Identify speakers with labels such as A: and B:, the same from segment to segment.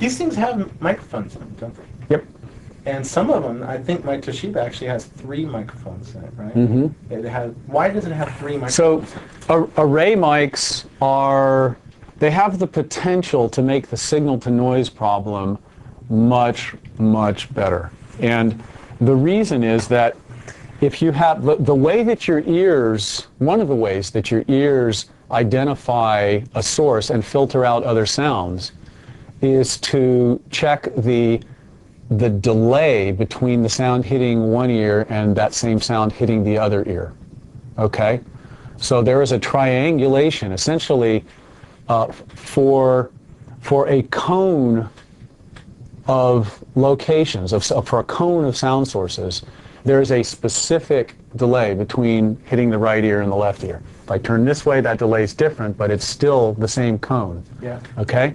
A: These things have microphones in them, don't they?
B: Yep.
A: And some of them, I think my Toshiba actually has 3 microphones in it, right?
B: Mm-hmm.
A: It has. Why does it have 3 microphones?
B: So array mics they have the potential to make the signal-to-noise problem much, much better. And the reason is that if you have the way that your ears, one of the ways that your ears identify a source and filter out other sounds is to check the delay between the sound hitting one ear and that same sound hitting the other ear. Okay? So there is a triangulation, essentially, for a cone of locations, for a cone of sound sources, there is a specific delay between hitting the right ear and the left ear. If I turn this way, that delay is different, but it's still the same cone.
A: Yeah.
B: Okay?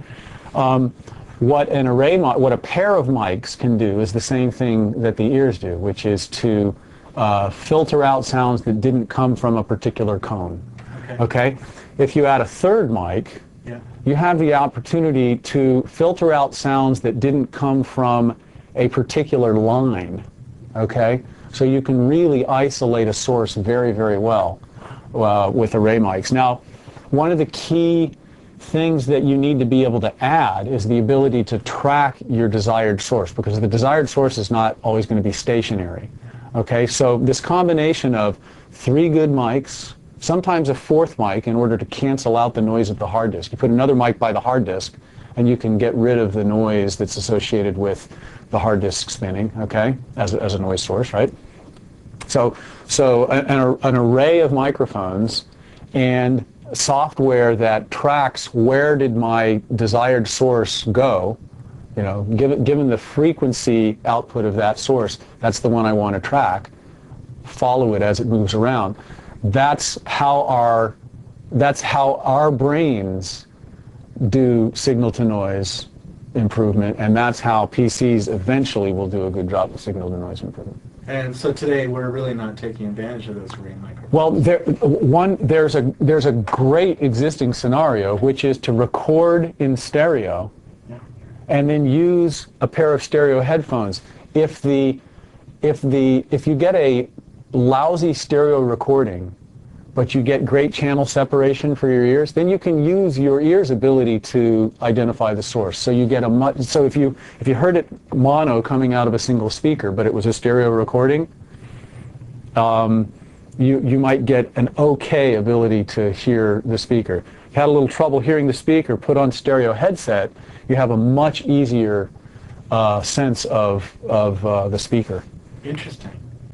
B: What a pair of mics can do is the same thing that the ears do, which is to filter out sounds that didn't come from a particular cone. Okay? If you add a third mic, you have the opportunity to filter out sounds that didn't come from a particular line. Okay? So you can really isolate a source very, very well with array mics. Now, one of the key things that you need to be able to add is the ability to track your desired source, because the desired source is not always going to be stationary. Okay, so this combination of 3 good mics, sometimes a 4th mic in order to cancel out the noise of the hard disk. You put another mic by the hard disk and you can get rid of the noise that's associated with the hard disk spinning, okay, as a noise source, right? So an array of microphones and software that tracks where did my desired source go, you know, given the frequency output of that source, that's the one I want to track, follow it as it moves around. That's how our brains do signal-to-noise improvement, and that's how PCs eventually will do a good job of signal-to-noise improvement.
A: And so today we're really not taking advantage of those array microphones.
B: Well, there's a great existing scenario, which is to record in stereo, and then use a pair of stereo headphones. If you get a lousy stereo recording, but you get great channel separation for your ears, then you can use your ear's ability to identify the source. So you get so if you heard it mono coming out of a single speaker, but it was a stereo recording, you might get an okay ability to hear the speaker. If you had a little trouble hearing the speaker, put on stereo headset, you have a much easier sense of the speaker.
A: Interesting.